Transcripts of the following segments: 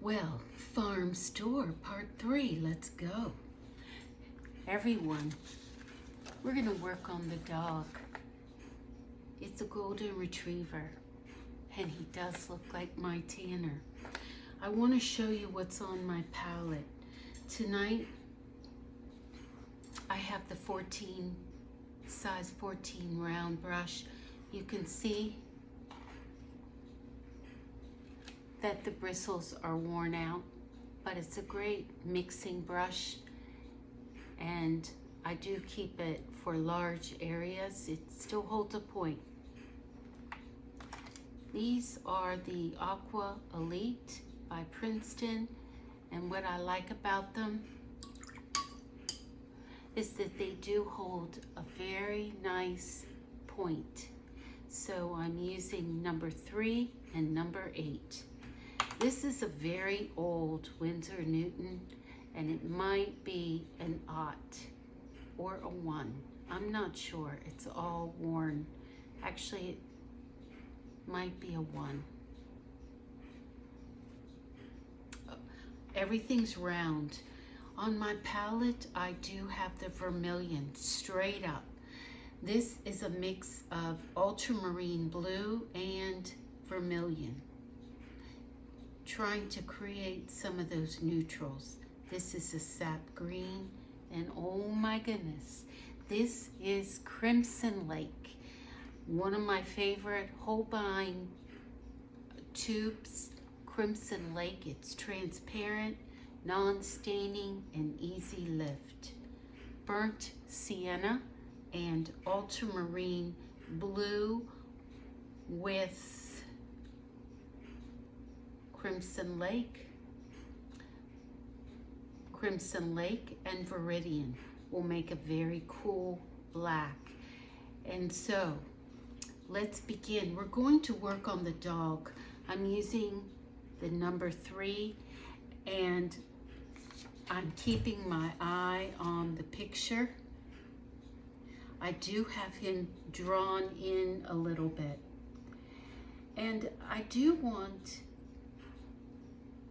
Well, farm store part 3, let's go. Everyone, we're gonna work on the dog. It's a golden retriever, and he does look like my Tanner. I wanna show you what's on my palette. Tonight, I have the size 14 round brush. You can see that the bristles are worn out, but it's a great mixing brush, and I do keep it for large areas. It still holds a point. These are the Aqua Elite by Princeton, and what I like about them is that they do hold a very nice point. So I'm using number 3 and number 8. This is a very old Winsor Newton, and it might be an 0 or a 1. I'm not sure. It's all worn. Actually, it might be a 1. Everything's round. On my palette, I do have the vermilion straight up. This is a mix of ultramarine blue and vermilion, trying to create some of those neutrals. This is a sap green, and oh my goodness, this is Crimson Lake, one of my favorite Holbein tubes. Crimson Lake, it's transparent, non-staining, and easy lift. Burnt sienna and ultramarine blue with Crimson Lake and Viridian will make a very cool black. And so let's begin. We're going to work on the dog. I'm using the number 3, and I'm keeping my eye on the picture. I do have him drawn in a little bit, and I do want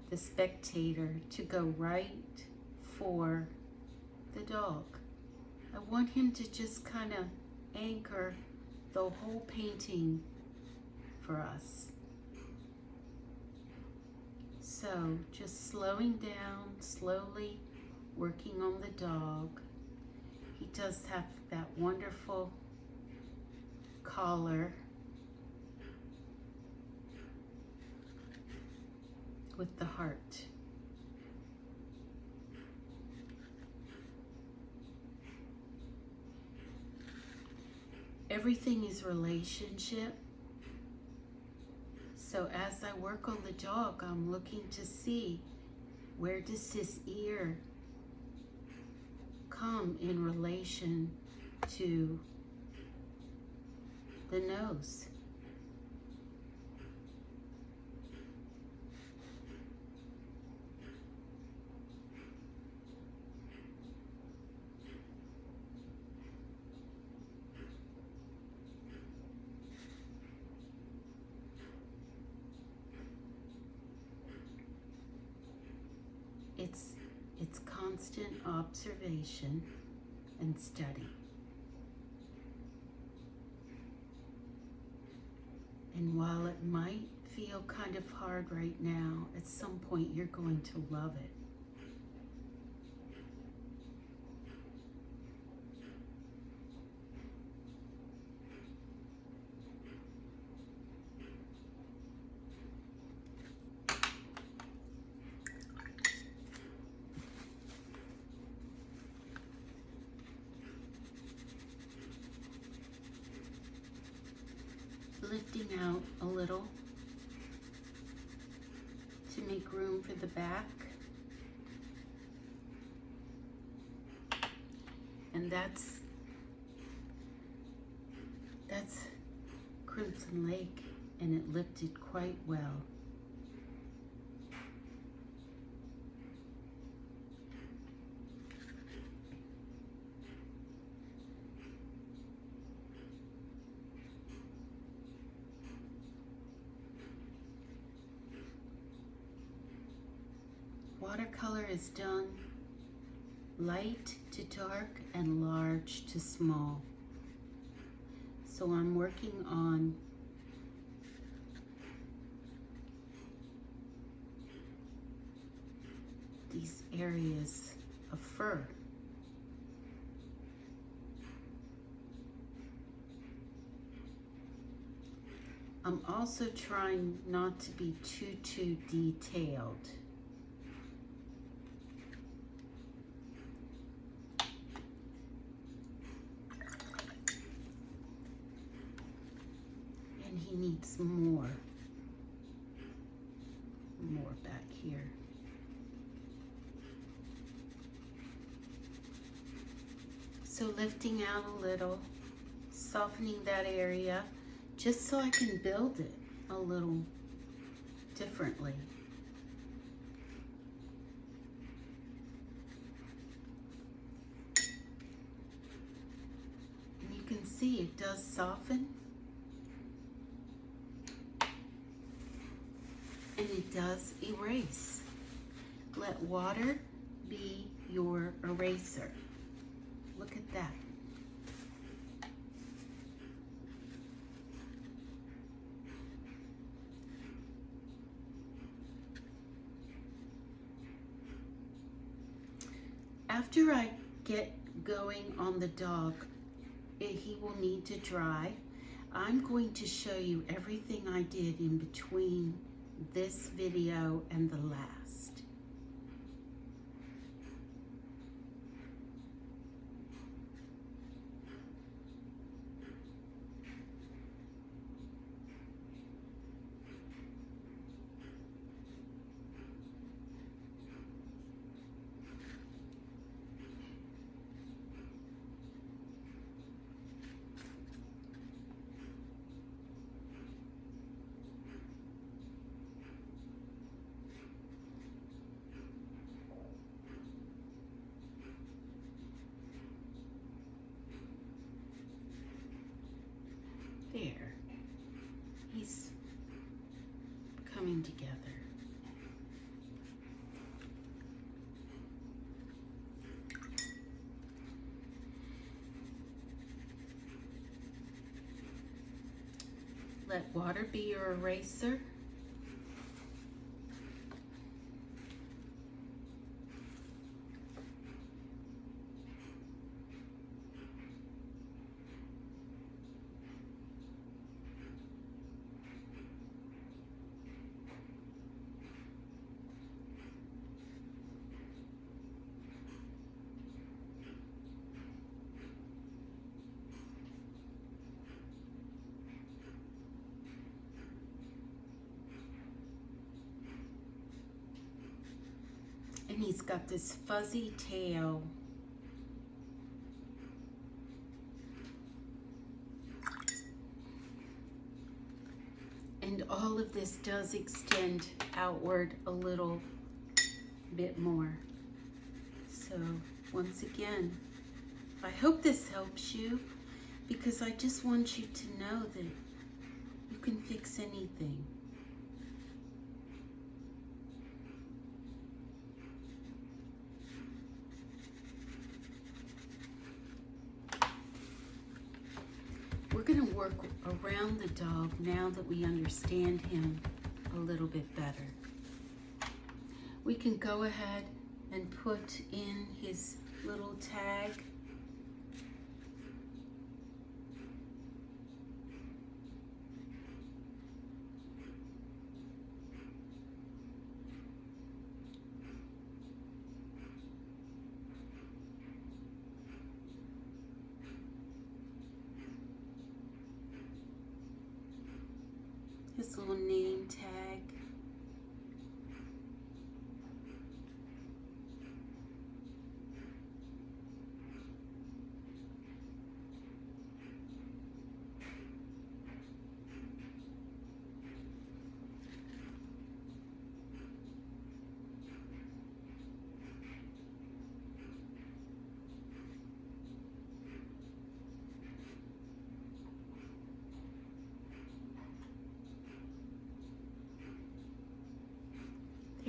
the spectator to go right for the dog. I want him to just kind of anchor the whole painting for us. So just slowing down, slowly working on the dog. He does have that wonderful collar with the heart. Everything is relationship. So as I work on the dog, I'm looking to see, where does his ear come in relation to the nose? It's constant observation and study. And while it might feel kind of hard right now, at some point you're going to love it. Lifting out a little to make room for the back. And that's Crimson Lake, and it lifted quite well. watercolor is done light to dark and large to small. So I'm working on these areas of fur. I'm also trying not to be too detailed. And he needs more back here. So lifting out a little, softening that area, just so I can build it a little differently. And you can see it does soften. And it does erase. Let water be your eraser. Look at that. After I get going on the dog, he will need to dry. I'm going to show you everything I did in between this video and the last. There, he's coming together. Let water be your eraser. And he's got this fuzzy tail. And all of this does extend outward a little bit more. So once again, I hope this helps you, because I just want you to know that you can fix anything. We're going to work around the dog now that we understand him a little bit better. We can go ahead and put in his little tag. His little name tag.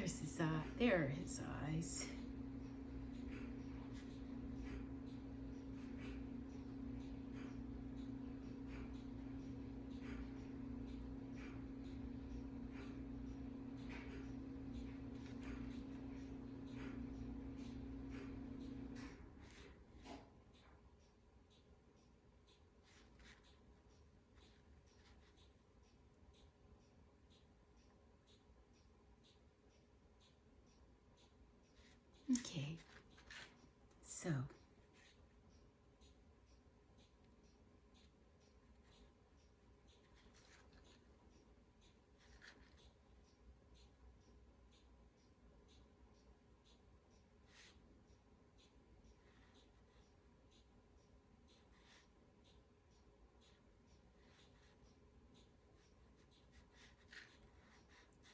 There's his eye. There are his eyes. Okay, so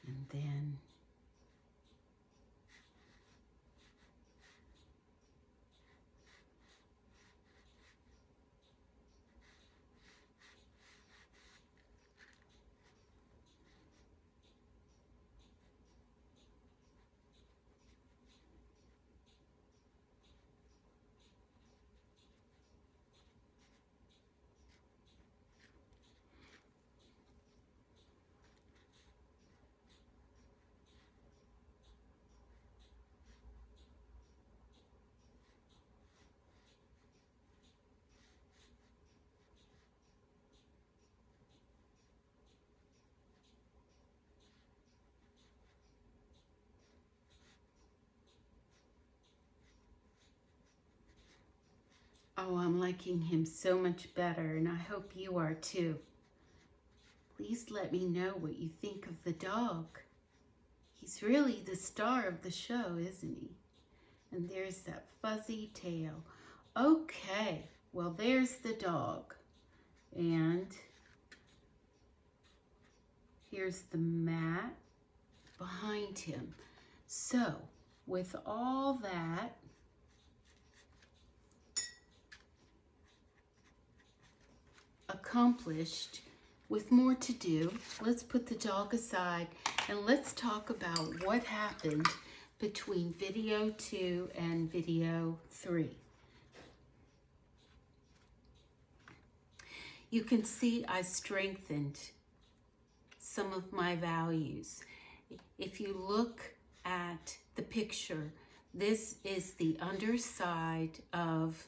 and then oh, I'm liking him so much better, and I hope you are too. Please let me know what you think of the dog. He's really the star of the show, isn't he? And there's that fuzzy tail. Okay, well, there's the dog. And here's the mat behind him. So, with all that, accomplished, with more to do, let's put the dog aside and let's talk about what happened between video 2 and video 3. You can see I strengthened some of my values. If you look at the picture, this is the underside of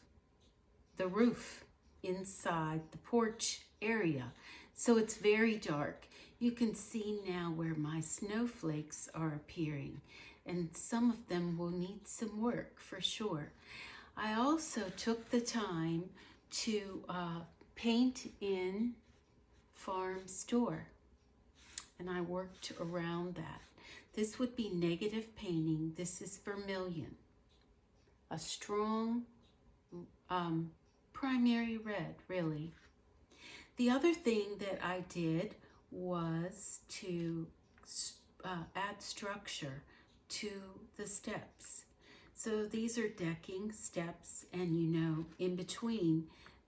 the roof inside the porch area. So it's very dark. You can see now where my snowflakes are appearing, and some of them will need some work for sure. I also took the time to paint in Farm Store, and I worked around that. This would be negative painting. This is vermilion, a strong primary red, really. The other thing that I did was to add structure to the steps. So these are decking steps, and you know, in between,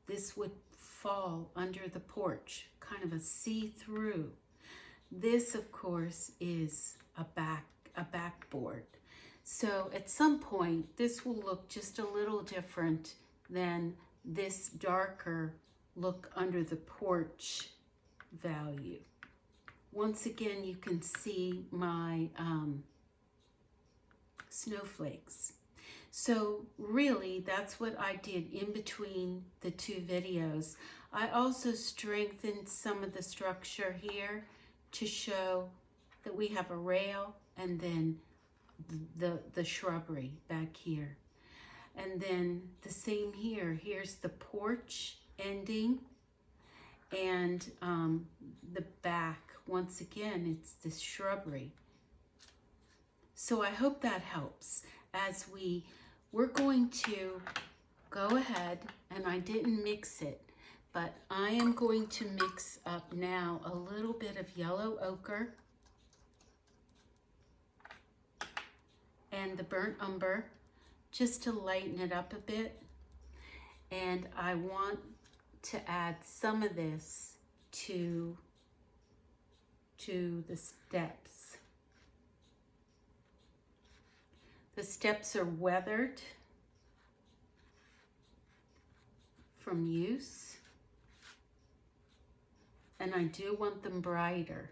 this would fall under the porch, kind of a see-through. This, of course, is a backboard. So at some point, this will look just a little different than this darker look under the porch value. Once again, you can see my snowflakes. So really, that's what I did in between the two videos. I also strengthened some of the structure here to show that we have a rail and then the shrubbery back here. And then the same here. Here's the porch ending, and the back, once again, it's the shrubbery. So I hope that helps. As we're going to go ahead, and I didn't mix it, but I am going to mix up now a little bit of yellow ochre and the burnt umber, just to lighten it up a bit. And I want to add some of this to the steps. The steps are weathered from use, and I do want them brighter.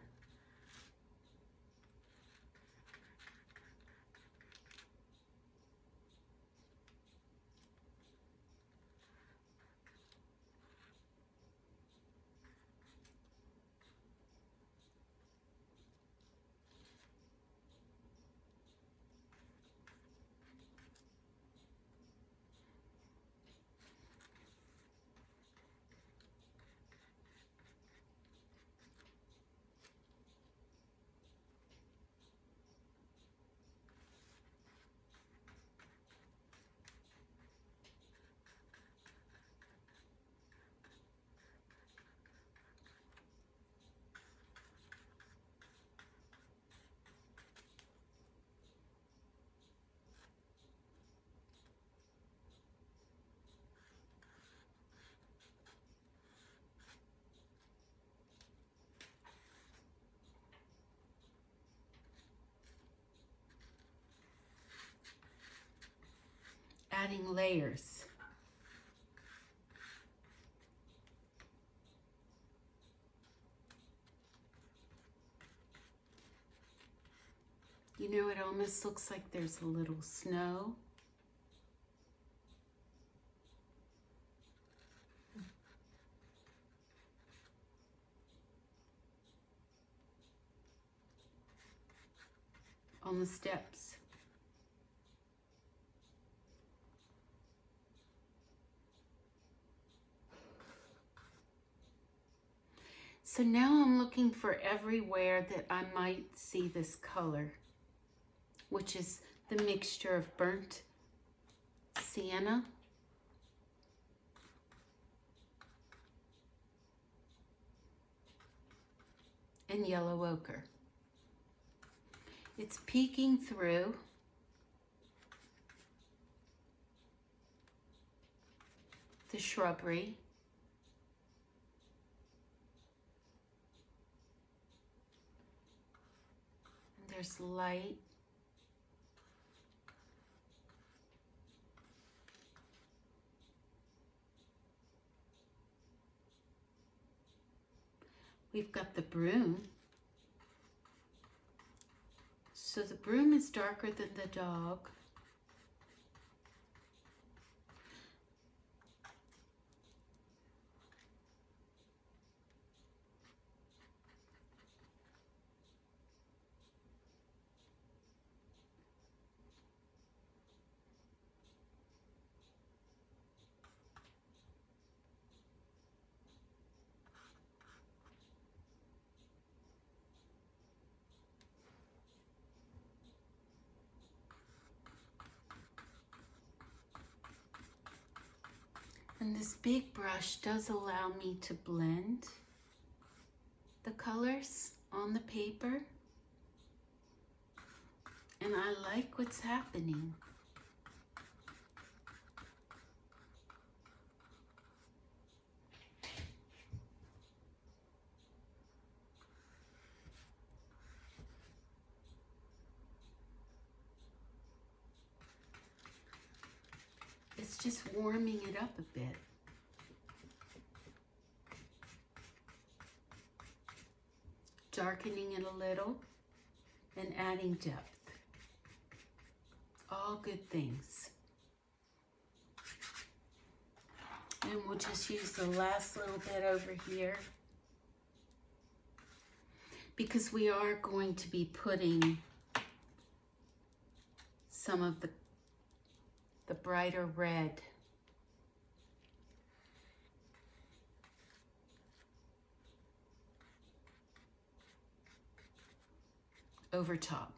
Adding layers. You know, it almost looks like there's a little snow. On the steps. So now I'm looking for everywhere that I might see this color, which is the mixture of burnt sienna and yellow ochre. It's peeking through the shrubbery. And there's light. We've got the broom. So the broom is darker than the dog. And this big brush does allow me to blend the colors on the paper. And I like what's happening. It's just warming it up a bit. Darkening it a little and adding depth. All good things. And we'll just use the last little bit over here because we are going to be putting some of the brighter red over top.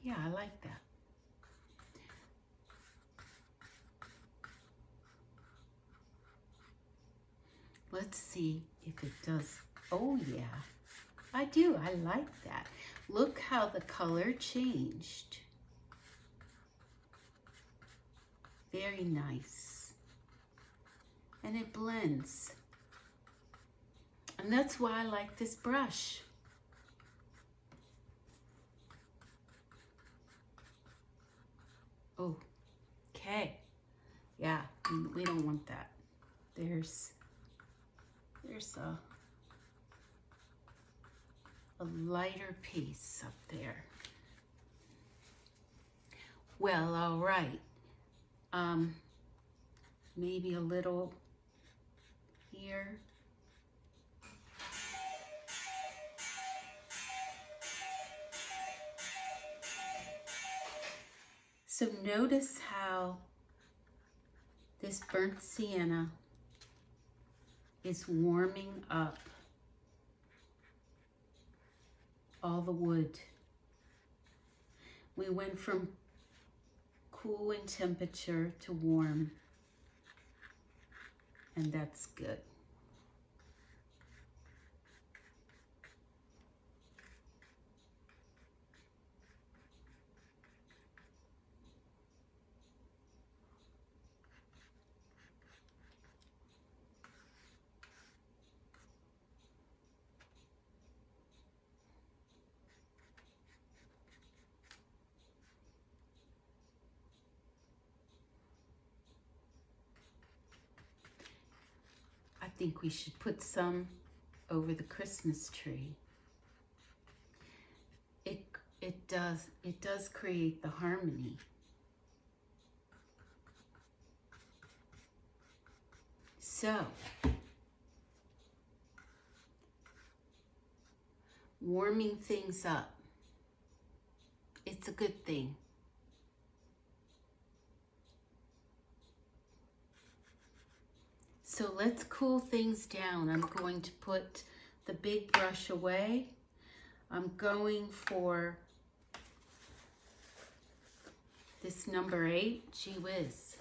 Yeah, I like that. Let's see if it does Oh yeah, I do. I like that. Look how the color changed. Very nice. And it blends. And that's why I like this brush. Oh, okay. Yeah, we don't want that. There's a lighter piece up there. Well, all right. Maybe a little here. So notice how this burnt sienna is warming up all the wood. We went from cool in temperature to warm, and that's good. I think we should put some over the Christmas tree. It does create the harmony. So, warming things up. It's a good thing. So let's cool things down. I'm going to put the big brush away. I'm going for this number 8, gee whiz.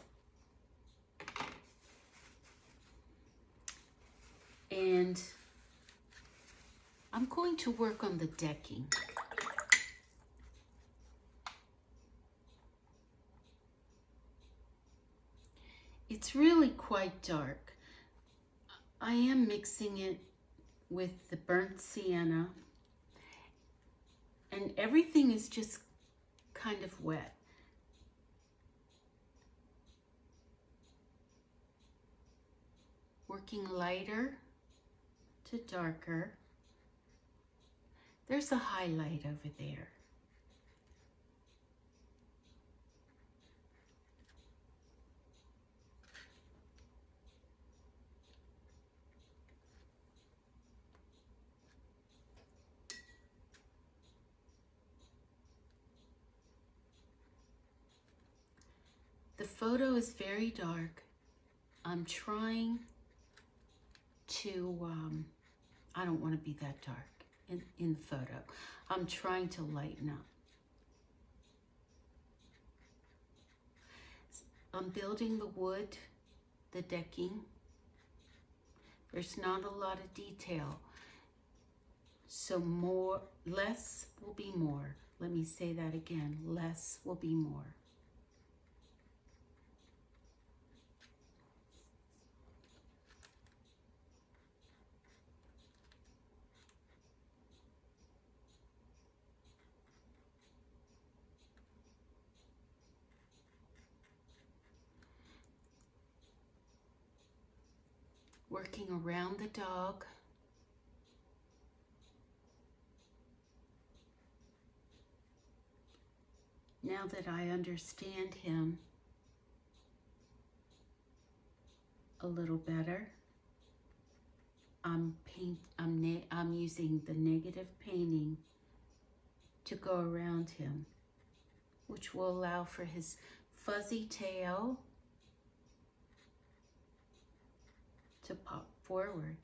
And I'm going to work on the decking. It's really quite dark. I am mixing it with the burnt sienna, and everything is just kind of wet. Working lighter to darker. There's a highlight over there. The photo is very dark. I'm trying to, I don't want to be that dark in the photo. I'm trying to lighten up. I'm building the wood, the decking. There's not a lot of detail. So less will be more. Let me say that again, less will be more. Working around the dog. Now that I understand him a little better, I'm using the negative painting to go around him, which will allow for his fuzzy tail to pop forward.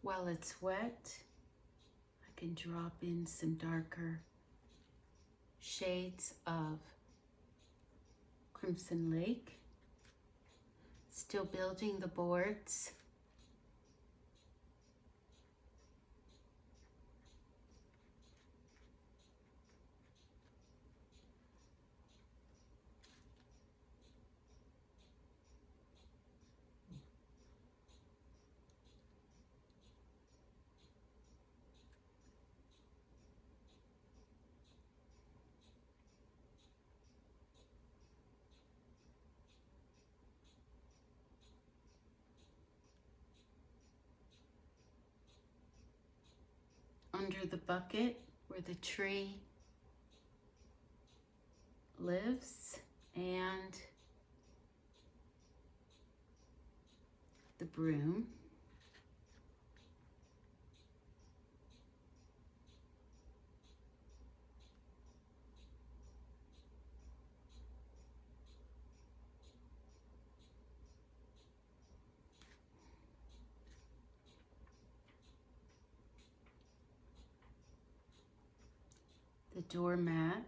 While it's wet, I I can drop in some darker shades of Crimson Lake. Still building the boards. Under the bucket where the tree lives and the broom. The doormat.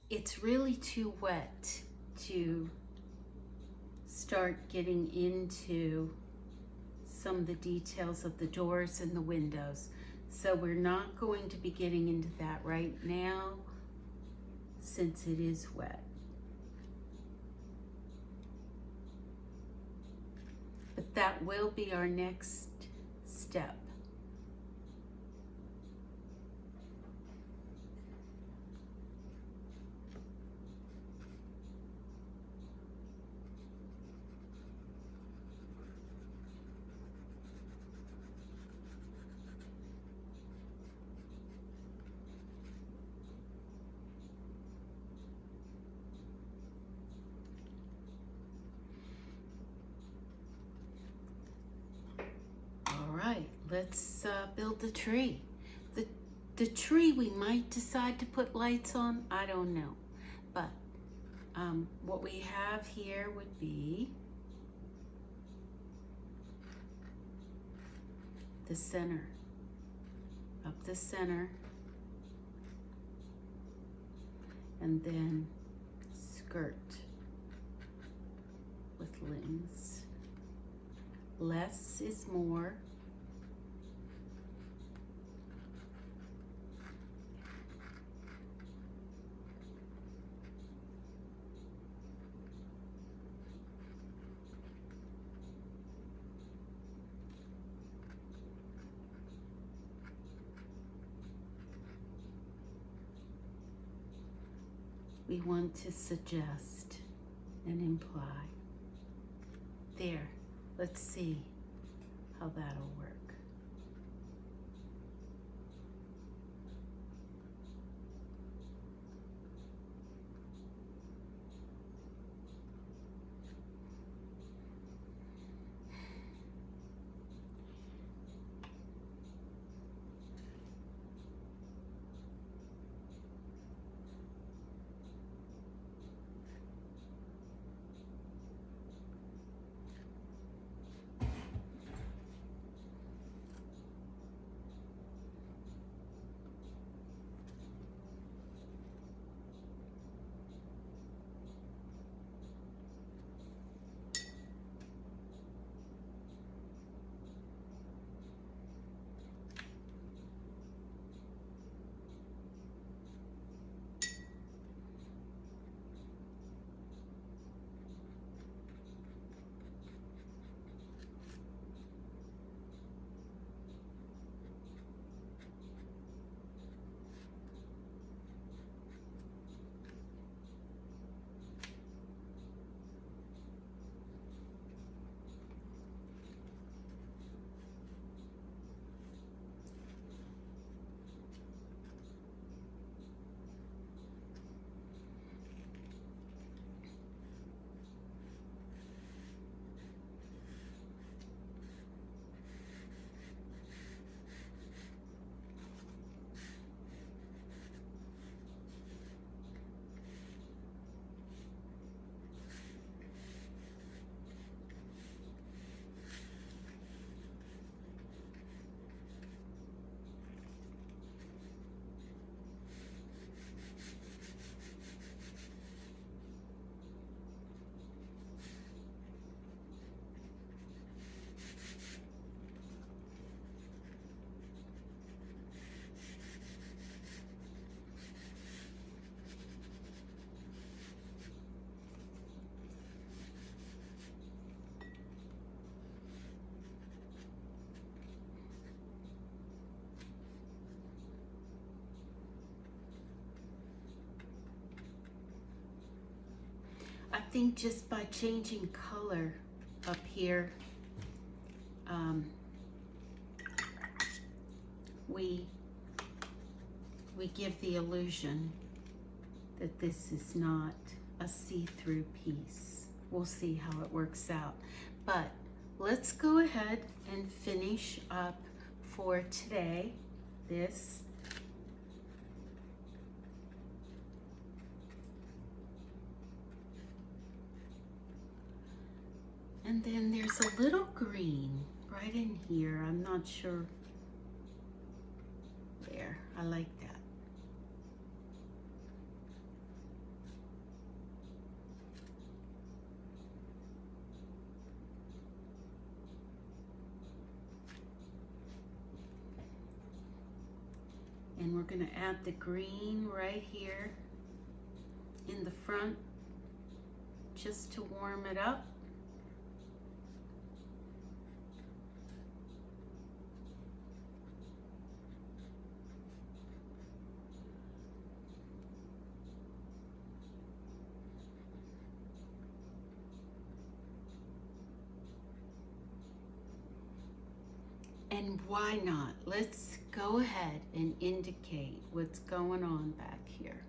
It's really too wet to start getting into some of the details of the doors and the windows. So we're not going to be getting into that right now since it is wet. But that will be our next step. Let's build the tree. The tree we might decide to put lights on, I don't know. But what we have here would be the center, up the center, and then skirt with limbs. Less is more. We want to suggest and imply. There, let's see how that'll work. think just by changing color up here, we give the illusion that this is not a see-through piece. We'll see how it works out. But let's go ahead and finish up for today this. And then there's a little green right in here. I'm not sure. There, I like that. And we're going to add the green right here in the front just to warm it up. And why not? Let's go ahead and indicate what's going on back here.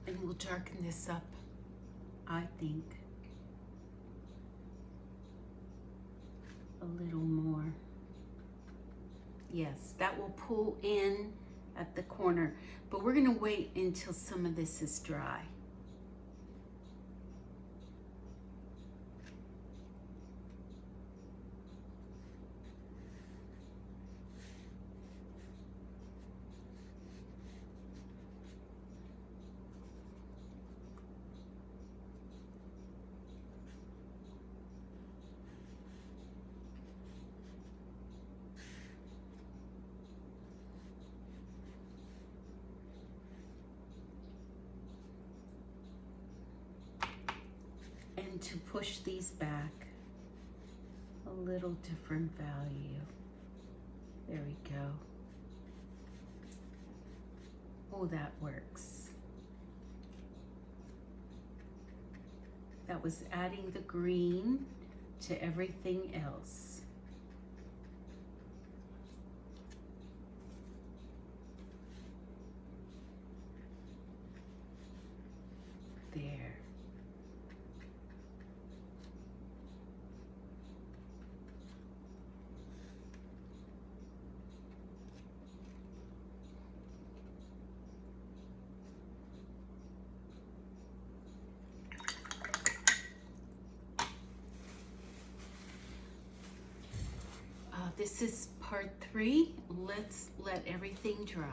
And we'll darken this up, I think, a little more. Yes, that will pull in at the corner, but we're gonna wait until some of this is dry. And to push these back a little different value. There we go. Oh, that works. That was adding the green to everything else. There. This is part 3. Let's let everything dry.